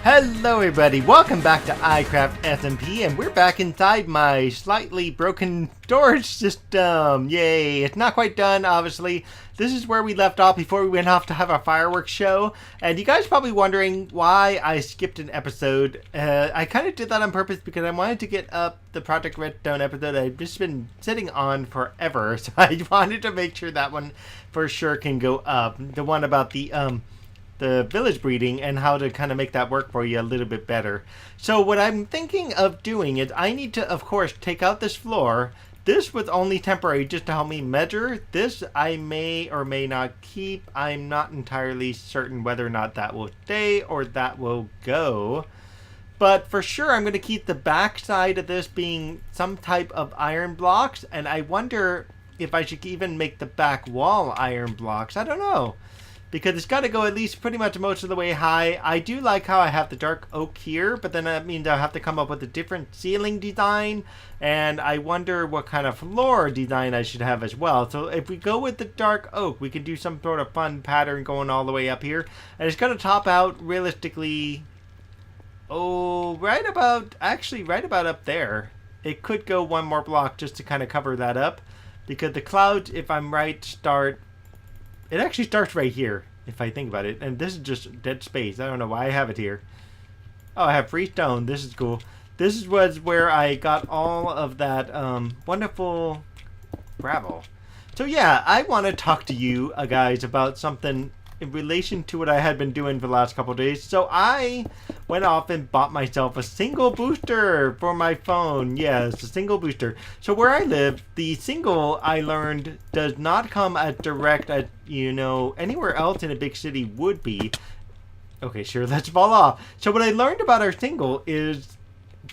Hello everybody, welcome back to iCraft SMP, and we're back inside my slightly broken storage system. Yay, it's not quite done, obviously. This is where we left off before we went off to have our fireworks show, and you guys are probably wondering why I skipped an episode. I kind of did that on purpose because I wanted to get up the Project Redstone episode I've just been sitting on forever, so I wanted to make sure that one for sure can go up. The one about the village breeding and how to kind of make that work for you a little bit better. So what I'm thinking of doing is I need to, of course, take out this floor. This was only temporary just to help me measure. This I may or may not keep. I'm not entirely certain whether or not that will stay or that will go. But for sure I'm going to keep the back side of this being some type of iron blocks, and I wonder if I should even make the back wall iron blocks. I don't know, because it's got to go at least pretty much most of the way high. I do like how I have the dark oak here, but then that means I'll have to come up with a different ceiling design, and I wonder what kind of floor design I should have as well. So if we go with the dark oak, we can do some sort of fun pattern going all the way up here, and it's going to top out realistically, right about up there. It could go one more block just to kind of cover that up, because the clouds, if I'm right, it actually starts right here, if I think about it. And this is just dead space. I don't know why I have it here. Oh, I have free stone. This is cool. This was where I got all of that wonderful gravel. So yeah, I want to talk to you guys about something in relation to what I had been doing for the last couple of days. So I went off and bought myself a single booster for my phone. Yes, a single booster. So where I live, the single, I learned, does not come as direct as, anywhere else in a big city would be. Okay, sure, let's fall off. So what I learned about our single is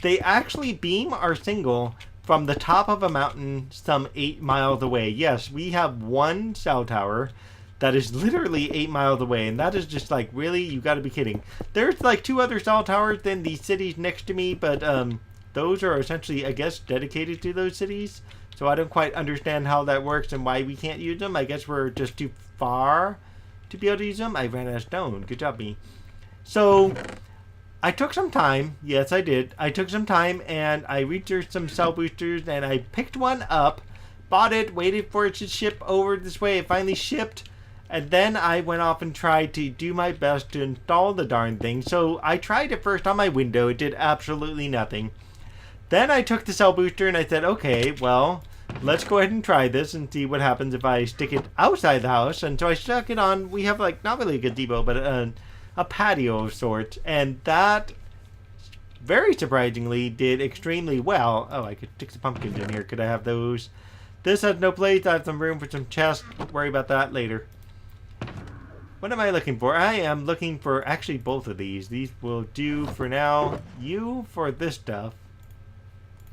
they actually beam our single from the top of a mountain some 8 miles away. Yes, we have one cell tower that is literally 8 miles away, and that is just like, really? You gotta be kidding. There's like 2 other cell towers in the cities next to me, but those are essentially, I guess, dedicated to those cities. So I don't quite understand how that works and why we can't use them. I guess we're just too far to be able to use them. I ran out of stone. Good job, me. So I took some time. Yes, I did. I took some time, and I researched some cell boosters, and I picked one up, bought it, waited for it to ship over this way. It finally shipped. And then I went off and tried to do my best to install the darn thing. So I tried it first on my window. It did absolutely nothing. Then I took the cell booster and I said, okay, well, let's go ahead and try this and see what happens if I stick it outside the house. And so I stuck it on, we have like, not really a gazebo, but a patio of sorts. And that, very surprisingly, did extremely well. Oh, I could stick some pumpkins in here. Could I have those? This has no place. I have some room for some chests. Don't worry about that later. What am I looking for? I am looking for actually both of these. These will do for now. You for this stuff,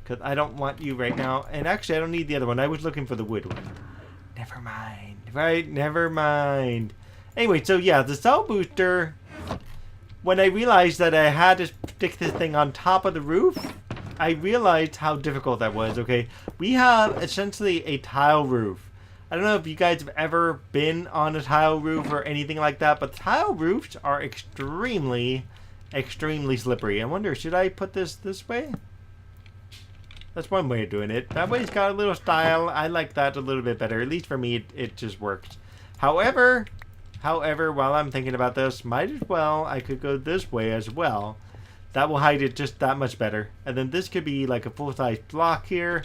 because I don't want you right now. And actually, I don't need the other one. I was looking for the wood one. Never mind. Right? Never mind. Anyway, so yeah, the cell booster, when I realized that I had to stick this thing on top of the roof, I realized how difficult that was, okay? We have essentially a tile roof. I don't know if you guys have ever been on a tile roof or anything like that, but tile roofs are extremely, extremely slippery. I wonder, should I put this way? That's one way of doing it. That way's got a little style. I like that a little bit better. At least for me, it just works. However, while I'm thinking about this, might as well, I could go this way as well. That will hide it just that much better. And then this could be like a full-size block here.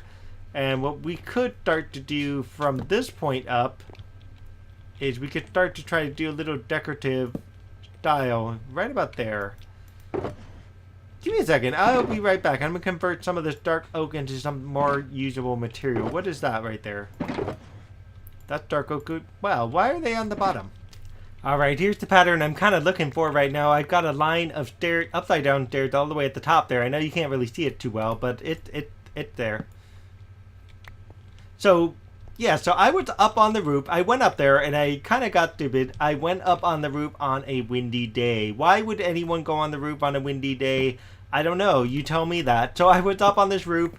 And what we could start to do from this point up is we could start to try to do a little decorative style right about there. Give me a second. I'll be right back. I'm going to convert some of this dark oak into some more usable material. What is that right there? That's dark oak. Wow, why are they on the bottom? Alright, here's the pattern I'm kind of looking for right now. I've got a line of stairs, upside down stairs all the way at the top there. I know you can't really see it too well, but it's there. So, yeah, so I was up on the roof. I went up there, and I kind of got stupid. I went up on the roof on a windy day. Why would anyone go on the roof on a windy day? I don't know. You tell me that. So I was up on this roof.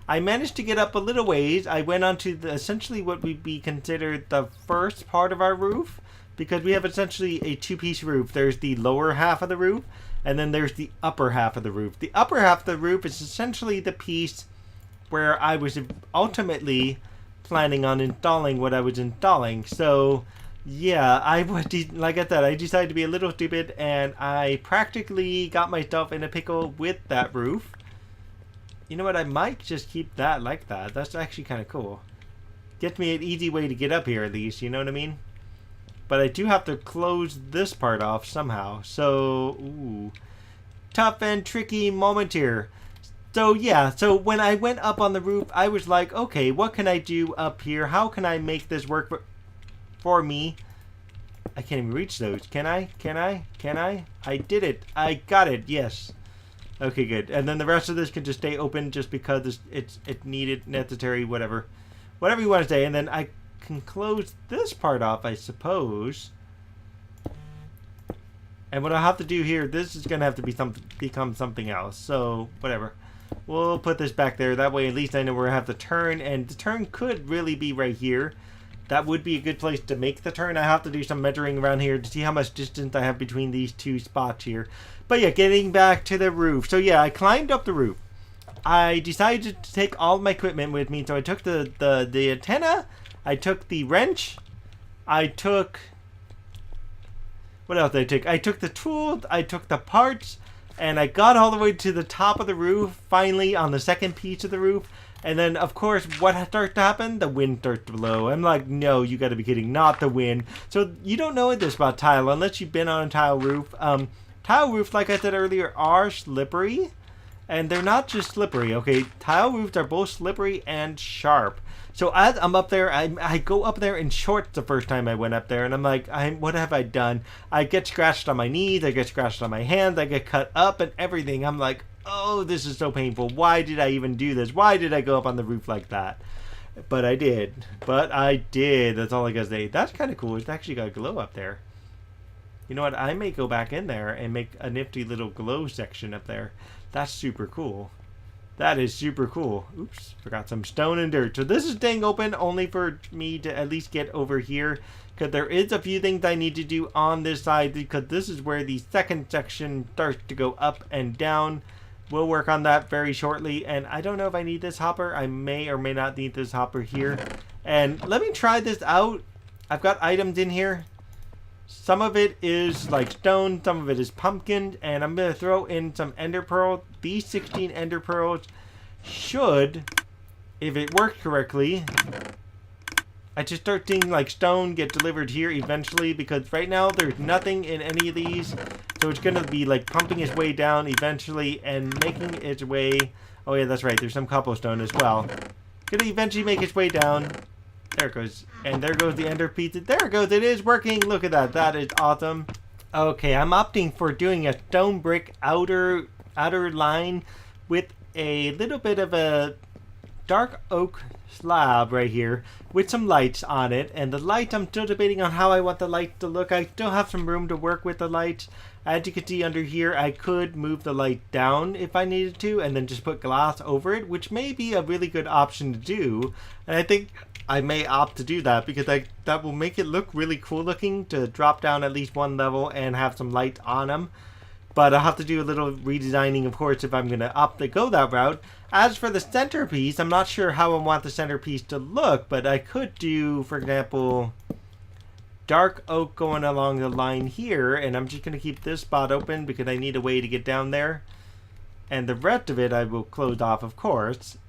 I managed to get up a little ways. I went onto essentially what would be considered the first part of our roof, because we have essentially a two-piece roof. There's the lower half of the roof, And then there's the upper half of the roof. The upper half of the roof is essentially the piece where I was ultimately planning on installing what I was installing. So yeah, like I said, I decided to be a little stupid, and I practically got myself in a pickle with that roof. You know what, I might just keep that like that. That's actually kind of cool. Gets me an easy way to get up here at least, you know what I mean? But I do have to close this part off somehow. So, ooh, tough and tricky moment here. So yeah, so when I went up on the roof, I was like, okay, what can I do up here? How can I make this work for me? I can't even reach those. Can I? Can I? Can I? I did it. I got it. Yes. Okay, good. And then the rest of this can just stay open just because it's needed, necessary, whatever. Whatever you want to say. And then I can close this part off, I suppose. And what I'll have to do here, this is going to have to become something else. So, whatever. We'll put this back there. That way at least I know where I have to turn. And the turn could really be right here. That would be a good place to make the turn. I have to do some measuring around here to see how much distance I have between these two spots here. But yeah, getting back to the roof. So yeah, I climbed up the roof. I decided to take all of my equipment with me. So I took the antenna. I took the wrench. I took... What else did I take? I took the tools. I took the parts. And I got all the way to the top of the roof. Finally, on the second piece of the roof. And then, of course, what starts to happen? The wind starts to blow. I'm like, no, you gotta be kidding. Not the wind. So you don't know this about tile unless you've been on a tile roof. Tile roofs, like I said earlier, are slippery. And they're not just slippery, okay? Tile roofs are both slippery and sharp. So as I'm up there, I go up there in shorts the first time I went up there. And I'm like, what have I done? I get scratched on my knees. I get scratched on my hands. I get cut up and everything. I'm like, oh, this is so painful. Why did I even do this? Why did I go up on the roof like that? But I did. But I did. That's all I gotta say. That's kind of cool. It's actually got a glow up there. You know what? I may go back in there and make a nifty little glow section up there. That's super cool. That is super cool. Oops. Forgot some stone and dirt. So this is staying open only for me to at least get over here. Because there is a few things I need to do on this side. Because this is where the second section starts to go up and down. We'll work on that very shortly, and I don't know if I need this hopper. I may or may not need this hopper here. And let me try this out. I've got items in here. Some of it is like stone, some of it is pumpkin, and I'm going to throw in some ender pearls. These 16 ender pearls should, if it works correctly, I just start seeing like stone get delivered here eventually, because right now there's nothing in any of these. So it's going to be like pumping its way down eventually and making its way... Oh yeah, that's right. There's some cobblestone as well. Going to eventually make its way down. There it goes. And there goes the ender pizza. There it goes. It is working. Look at that. That is awesome. Okay, I'm opting for doing a stone brick outer line with a little bit of a dark oak slab right here with some lights on it. And the lights, I'm still debating on how I want the lights to look. I still have some room to work with the lights. As you can see under here, I could move the light down if I needed to and then just put glass over it, which may be a really good option to do. And I think I may opt to do that because that will make it look really cool looking to drop down at least one level and have some light on them. But I'll have to do a little redesigning, of course, if I'm going to opt to go that route. As for the centerpiece, I'm not sure how I want the centerpiece to look, but I could do, for example, dark oak going along the line here, and I'm just going to keep this spot open because I need a way to get down there. And the rest of it I will close off, of course.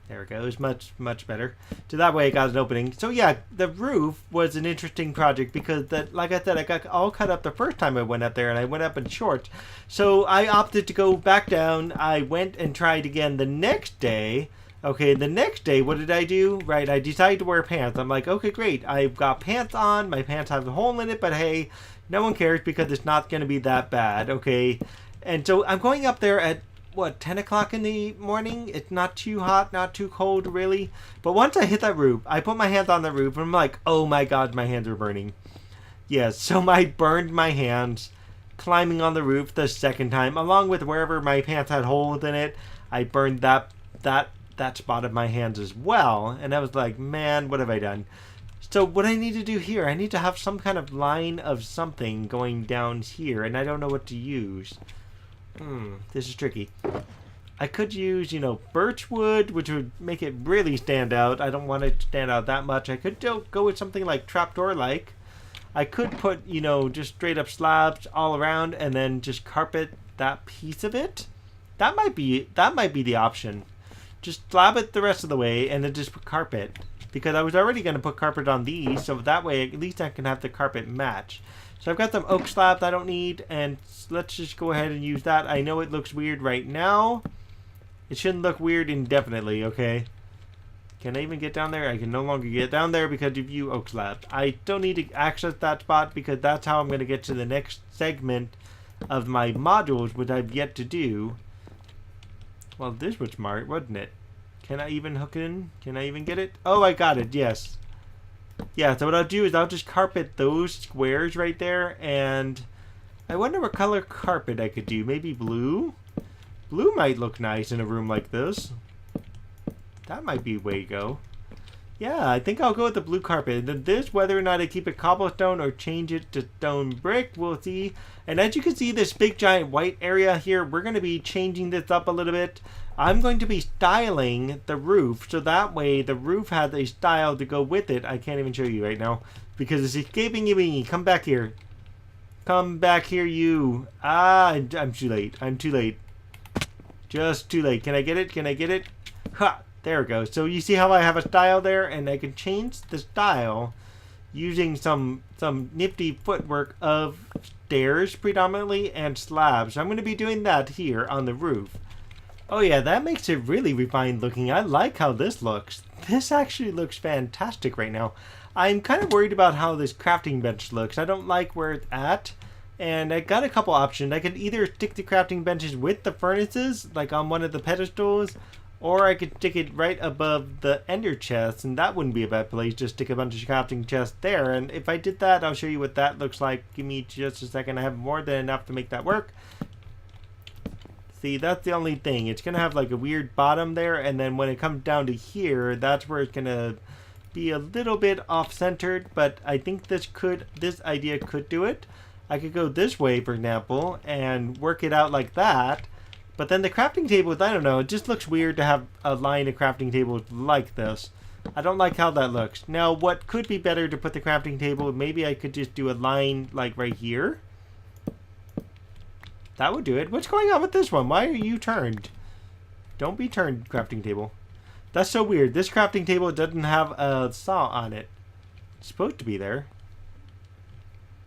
There it goes, much better. So that way I got an opening. So yeah, the roof was an interesting project because, like I said, I got all cut up the first time I went up there, and I went up in shorts. So I opted to go back down. I went and tried again the next day. Okay, the next day, what did I do? Right, I decided to wear pants. I'm like, okay, great. I've got pants on. My pants have a hole in it, but hey, no one cares because it's not going to be that bad, okay? And so I'm going up there at, what, 10 o'clock in the morning? It's not too hot, not too cold, really. But once I hit that roof, I put my hands on the roof, and I'm like, oh my god, my hands are burning. Yes, so I burned my hands climbing on the roof the second time, along with wherever my pants had holes in it. I burned that spot of my hands as well, and I was like, man, what have I done? So what I need to do here, I need to have some kind of line of something going down here, and I don't know what to use. This is tricky. I could use, you know, birch wood, which would make it really stand out. I don't want it to stand out that much. I could go with something like trapdoor-like. I could put, you know, just straight up slabs all around and then just carpet that piece of it. That might be the option. Just slab it the rest of the way and then just put carpet. Because I was already going to put carpet on these, so that way at least I can have the carpet match. So I've got some oak slabs I don't need, and let's just go ahead and use that. I know it looks weird right now. It shouldn't look weird indefinitely, okay? Can I even get down there? I can no longer get down there because of you oak slabs. I don't need to access that spot because that's how I'm going to get to the next segment of my modules, which I've yet to do. Well, this was smart, wasn't it? Can I even hook it in? Can I even get it? Oh, I got it, yes. Yeah, so what I'll do is I'll just carpet those squares right there, and I wonder what color carpet I could do. Maybe blue? Blue might look nice in a room like this. That might be a way to go. Yeah, I think I'll go with the blue carpet. And this, whether or not I keep it cobblestone or change it to stone brick, we'll see. And as you can see, this big giant white area here, we're going to be changing this up a little bit. I'm going to be styling the roof, so that way the roof has a style to go with it. I can't even show you right now because it's escaping me. Come back here. Come back here, you. Ah, I'm too late. I'm too late. Just too late. Can I get it? Can I get it? Ha! There we go. So you see how I have a style there, and I can change the style using some nifty footwork of stairs predominantly and slabs. So I'm going to be doing that here on the roof. Oh yeah, that makes it really refined looking. I like how this looks. This actually looks fantastic right now. I'm kind of worried about how this crafting bench looks. I don't like where it's at. And I got a couple options. I could either stick the crafting benches with the furnaces, like on one of the pedestals, or I could stick it right above the ender chests, and that wouldn't be a bad place. Just stick a bunch of crafting chests there. And if I did that, I'll show you what that looks like. Give me just a second. I have more than enough to make that work. See, that's the only thing. It's going to have like a weird bottom there, and then when it comes down to here, that's where it's going to be a little bit off-centered, but I think this idea could do it. I could go this way, for example, and work it out like that, but then the crafting tables, I don't know, it just looks weird to have a line of crafting tables like this. I don't like how that looks. Now, what could be better to put the crafting table, maybe I could just do a line like right here. That would do it. What's going on with this one? Why are you turned? Don't be turned, crafting table. That's so weird. This crafting table doesn't have a saw on it. It's supposed to be there.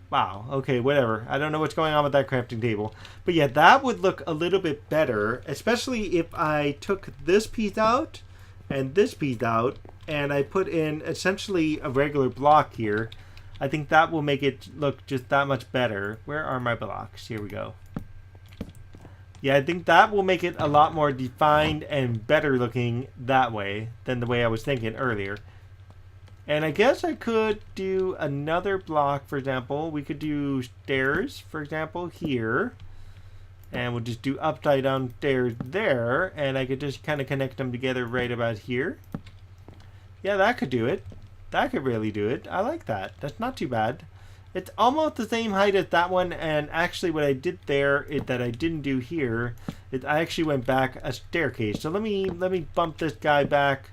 Wow. Okay, whatever. I don't know what's going on with that crafting table. But yeah, that would look a little bit better, especially if I took this piece out and this piece out, and I put in essentially a regular block here. I think that will make it look just that much better. Where are my blocks? Here we go. Yeah, I think that will make it a lot more defined and better looking that way than the way I was thinking earlier. And I guess I could do another block, for example. We could do stairs, for example, here. And we'll just do upside down stairs there. And I could just kind of connect them together right about here. Yeah, that could do it. That could really do it. I like that. That's not too bad. It's almost the same height as that one, and actually what I did there that I didn't do here is I actually went back a staircase. So let me bump this guy back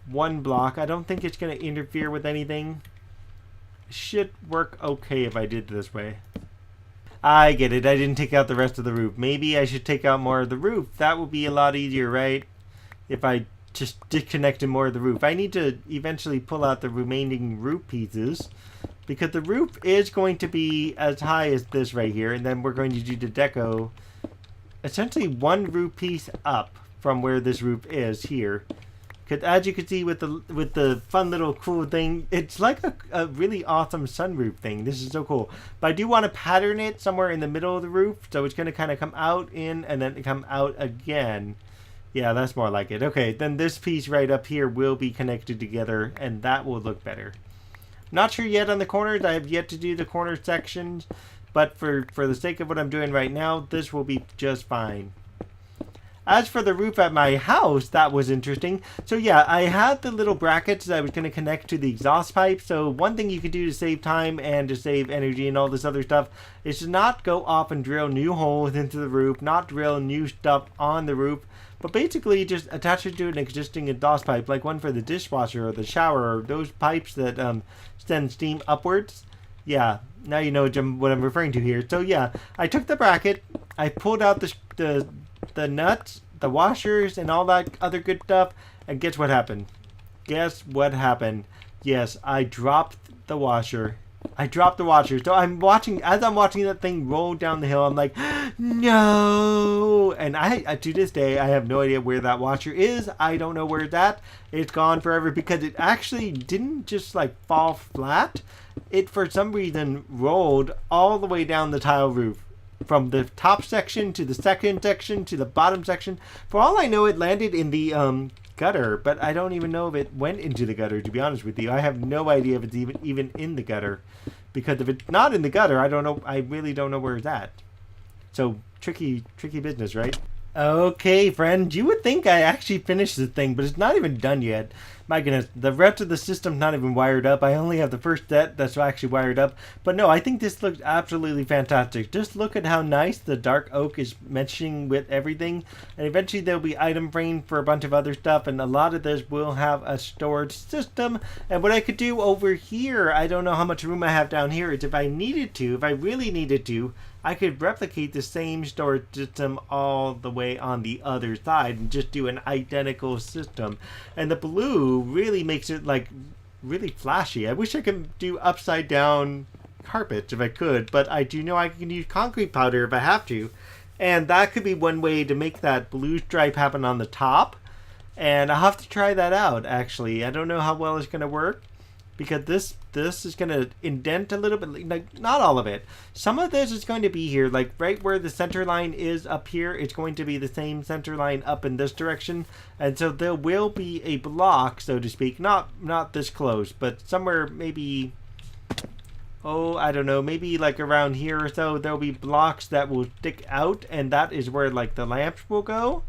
one block. I don't think it's going to interfere with anything. Should work okay if I did it this way. I get it. I didn't take out the rest of the roof. Maybe I should take out more of the roof. That would be a lot easier, right? If I just disconnected more of the roof. I need to eventually pull out the remaining roof pieces, because the roof is going to be as high as this right here, and then we're going to do the deco essentially one roof piece up from where this roof is here. Because as you can see with the fun little cool thing, it's like a really awesome sunroof thing. This is so cool. But I do want to pattern it somewhere in the middle of the roof, so it's going to kind of come out in and then come out again. Yeah, that's more like it. Okay, then this piece right up here will be connected together, and that will look better. Not sure yet on the corners. I have yet to do the corner sections, but for the sake of what I'm doing right now, this will be just fine. As for the roof at my house, that was interesting. So yeah, I had the little brackets that I was going to connect to the exhaust pipe. So one thing you could do to save time and to save energy and all this other stuff is to not go off and drill new holes into the roof, not drill new stuff on the roof, but basically just attach it to an existing exhaust pipe, like one for the dishwasher or the shower, or those pipes that send steam upwards. Yeah, now you know what I'm referring to here. So yeah, I took the bracket, I pulled out the nuts, the washers, and all that other good stuff, and guess what happened? Guess what happened? Yes, I dropped the washer. I dropped the washer. So as I'm watching that thing roll down the hill, I'm like, no! And to this day, I have no idea where that washer is. I don't know where it's at. It's gone forever because it actually didn't just like fall flat. It, for some reason, rolled all the way down the tile roof. From the top section to the second section to the bottom section. For all I know, it landed in the gutter, but I don't even know if it went into the gutter, to be honest with you. I have no idea if it's even in the gutter. Because if it's not in the gutter, I don't know. I really don't know where it's at. So, tricky business, right? Okay, friend, you would think I actually finished the thing, but it's not even done yet. My goodness, the rest of the system's not even wired up. I only have the first set that's actually wired up. But no, I think this looks absolutely fantastic. Just look at how nice the dark oak is meshing with everything. And eventually there'll be item frame for a bunch of other stuff. And a lot of this will have a storage system. And what I could do over here, I don't know how much room I have down here, is if I needed to, if I really needed to, I could replicate the same storage system all the way on the other side and just do an identical system. And the blue really makes it like really flashy. I wish I could do upside down carpets if I could, but I do know I can use concrete powder if I have to. And that could be one way to make that blue stripe happen on the top. And I'll have to try that out, actually. I don't know how well it's going to work, because this is going to indent a little bit, like not all of it. Some of this is going to be here, like right where the center line is up here, it's going to be the same center line up in this direction. And so there will be a block, so to speak, not this close, but somewhere maybe, oh, I don't know, maybe like around here or so, there'll be blocks that will stick out, and that is where like the lamps will go.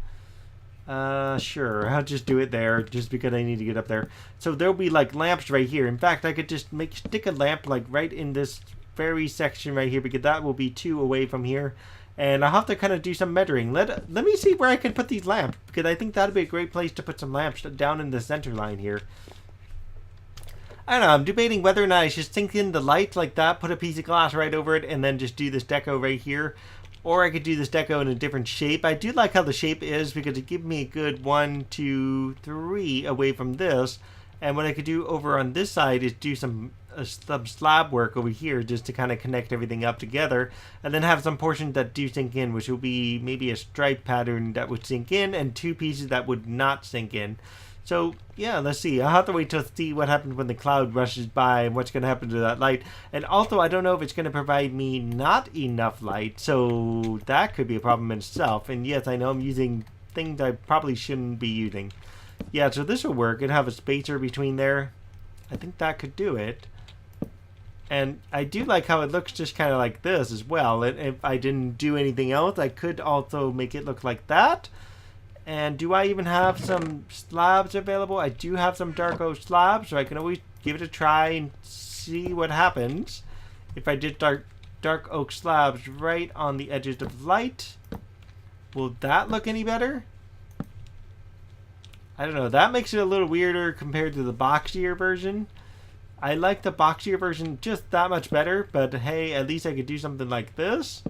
Sure, I'll just do it there, just because I need to get up there. So there'll be like lamps right here. In fact, I could just stick a lamp like right in this very section right here, because that will be 2 away from here. And I'll have to kind of do some measuring. Let me see where I can put these lamps, because I think that'd be a great place to put some lamps down in the center line here. I don't know, I'm debating whether or not I should sink in the light like that, put a piece of glass right over it, and then just do this deco right here. Or I could do this deco in a different shape. I do like how the shape is, because it gives me a good 1, 2, 3 away from this. And what I could do over on this side is do some slab work over here, just to kind of connect everything up together. And then have some portions that do sink in, which will be maybe a stripe pattern that would sink in, and 2 pieces that would not sink in. So, yeah, let's see. I'll have to wait to see what happens when the cloud rushes by and what's going to happen to that light. And also, I don't know if it's going to provide me not enough light, so that could be a problem in itself. And yes, I know I'm using things I probably shouldn't be using. Yeah, so this will work. It'll have a spacer between there. I think that could do it. And I do like how it looks just kind of like this as well. And if I didn't do anything else, I could also make it look like that. And do I even have some slabs available? I do have some dark oak slabs, so I can always give it a try and see what happens if I did dark oak slabs right on the edges of light. Will that look any better? I don't know. That makes it a little weirder compared to the boxier version. I like the boxier version just that much better, but hey, at least I could do something like this.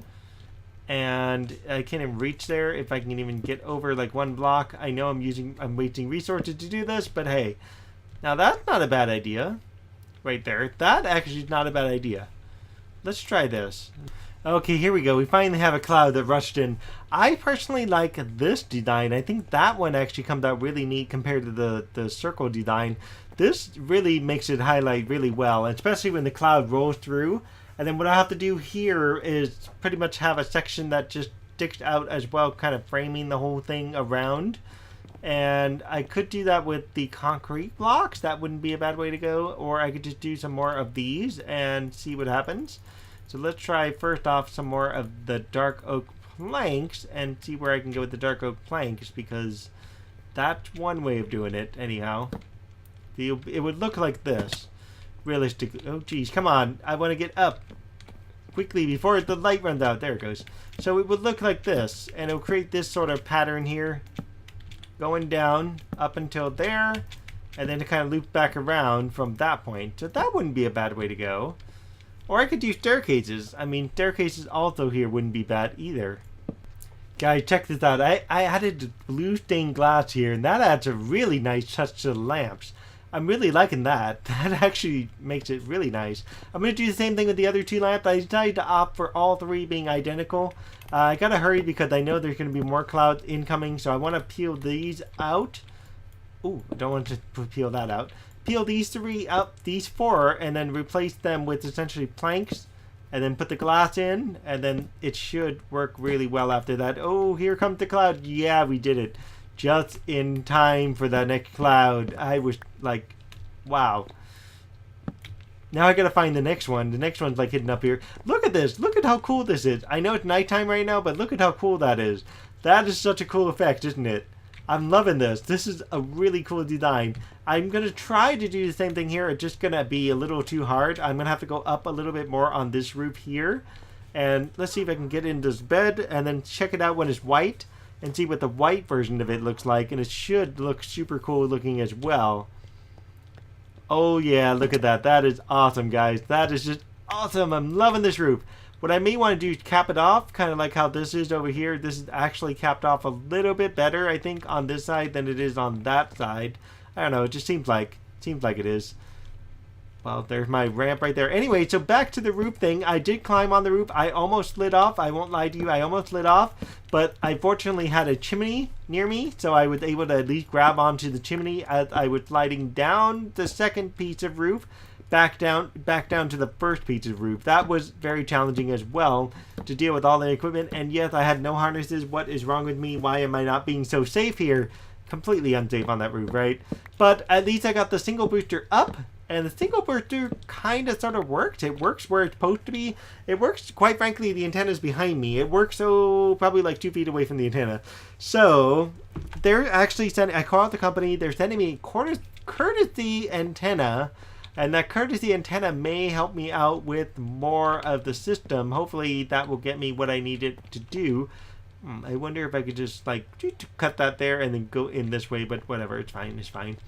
And I can't even reach there if I can even get over like 1 block. I know I'm wasting resources to do this, but hey, now that's not a bad idea right there. That actually is not a bad idea. Let's try this. Okay, here we go. We finally have a cloud that rushed in. I personally like this design. I think that one actually comes out really neat compared to the circle design. This really makes it highlight really well, especially when the cloud rolls through. And then what I have to do here is pretty much have a section that just sticks out as well, kind of framing the whole thing around. And I could do that with the concrete blocks. That wouldn't be a bad way to go. Or I could just do some more of these and see what happens. So let's try first off some more of the dark oak planks and see where I can go with the dark oak planks, because that's one way of doing it. Anyhow, it would look like this realistically. Oh geez, come on, I want to get up quickly before the light runs out. There it goes. So it would look like this, and it will create this sort of pattern here, going down up until there, and then to kind of loop back around from that point. So that wouldn't be a bad way to go. Or I could do staircases. I mean, staircases also here wouldn't be bad either. Guys, check this out. I added blue stained glass here, and that adds a really nice touch to the lamps. I'm really liking that. That actually makes it really nice. I'm going to do the same thing with the other two lamps. I decided to opt for all three being identical. I got to hurry because I know there's going to be more clouds incoming, so I want to peel these out. Ooh, I don't want to peel that out. Peel these three out, these four, and then replace them with essentially planks, and then put the glass in, and then it should work really well after that. Oh, here comes the cloud. Yeah, we did it. Just in time for the next cloud. I was like, wow. Now I gotta find the next one. The next one's like hidden up here. Look at this. Look at how cool this is. I know it's nighttime right now, but look at how cool that is. That is such a cool effect, isn't it? I'm loving this. This is a really cool design. I'm going to try to do the same thing here. It's just going to be a little too hard. I'm going to have to go up a little bit more on this roof here. And let's see if I can get in this bed and then check it out when it's white and see what the white version of it looks like. And it should look super cool looking as well. Oh yeah, look at that. That is awesome, guys. That is just awesome. I'm loving this roof. What I may want to do is cap it off, kind of like how this is over here. This is actually capped off a little bit better, I think, on this side than it is on that side. I don't know, it just seems like it is. Well, there's my ramp right there. Anyway, so back to the roof thing. I did climb on the roof. I almost slid off. I won't lie to you, I almost slid off. But I fortunately had a chimney near me, so I was able to at least grab onto the chimney as I was sliding down the second piece of roof. Back down to the first piece of roof. That was very challenging as well to deal with all the equipment. And yes, I had no harnesses. What is wrong with me? Why am I not being so safe here? Completely unsafe on that roof, right? But at least I got the single booster up. And the single booster kind of sort of works. It works where it's supposed to be. It works, quite frankly, the antenna's behind me. It works probably like 2 feet away from the antenna. So they're actually sending, I called the company, they're sending me courtesy antenna. And that courtesy antenna may help me out with more of the system. Hopefully that will get me what I need it to do. I wonder if I could just like cut that there and then go in this way, but whatever, it's fine, it's fine.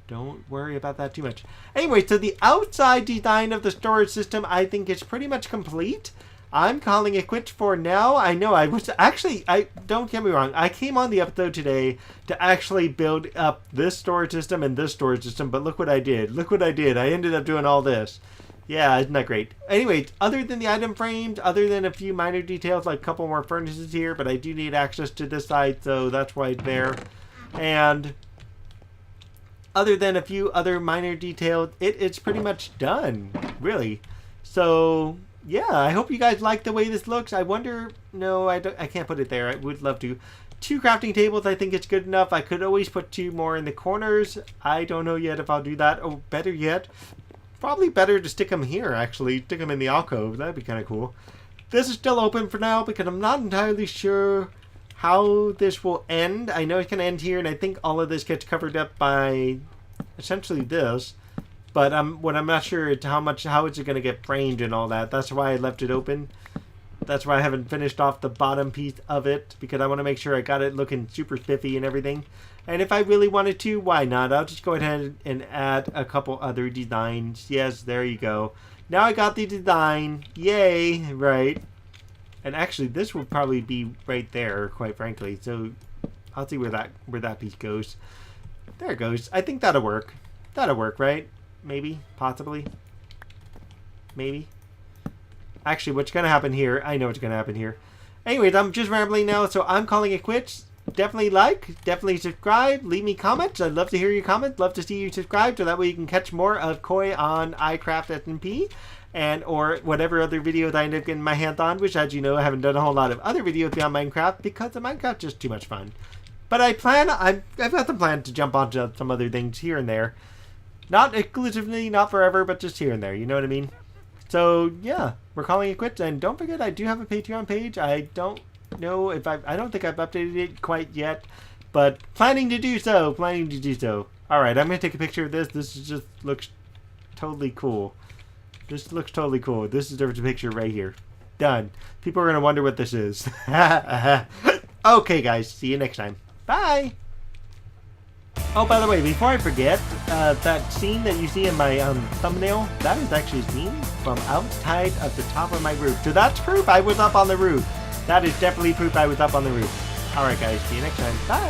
Don't worry about that too much. Anyway, so the outside design of the storage system, I think is pretty much complete. I'm calling it quits for now. I know I was actually, don't get me wrong, I came on the episode today to actually build up this storage system and this storage system, but look what I did. Look what I did. I ended up doing all this. Yeah, isn't that great? Anyways, other than the item frames, other than a few minor details, like a couple more furnaces here, but I do need access to this side, so that's why it's there. And other than a few other minor details, it's pretty much done, really. So yeah, I hope you guys like the way this looks. I wonder, no, I can't put it there. I would love to. 2 crafting tables, I think it's good enough. I could always put 2 more in the corners. I don't know yet if I'll do that. Oh, better yet, probably better to stick them here, actually. Stick them in the alcove. That'd be kind of cool. This is still open for now because I'm not entirely sure how this will end. I know it can end here, and I think all of this gets covered up by essentially this. But what I'm not sure is how is it going to get framed and all that. That's why I left it open. That's why I haven't finished off the bottom piece of it, because I want to make sure I got it looking super spiffy and everything. And if I really wanted to, why not? I'll just go ahead and add a couple other designs. Yes, there you go. Now I got the design. Yay, right? And actually, this will probably be right there, quite frankly. So I'll see where that piece goes. There it goes. I think that'll work. That'll work, right? Maybe, possibly, maybe. Actually, what's going to happen here, I know what's going to happen here. Anyways, I'm just rambling now, so I'm calling it quits. Definitely like, definitely subscribe, leave me comments. I'd love to hear your comments, love to see you subscribe, so that way you can catch more of Koi on iCraft SMP, and or whatever other videos I end up getting my hands on, which, as you know, I haven't done a whole lot of other videos beyond Minecraft, because the Minecraft is just too much fun. But I've got the plan to jump onto some other things here and there. Not exclusively, not forever, but just here and there. You know what I mean? So, yeah, we're calling it quits. And don't forget, I do have a Patreon page. I don't know if I don't think I've updated it quite yet, but planning to do so. All right, I'm gonna take a picture of this. This just looks totally cool. This looks totally cool. This is the picture right here. Done. People are gonna wonder what this is. Okay, guys. See you next time. Bye. Oh, by the way, before I forget, that scene that you see in my thumbnail, that is actually a scene from outside of the top of my roof. So that's proof I was up on the roof. That is definitely proof I was up on the roof. Alright guys, see you next time. Bye!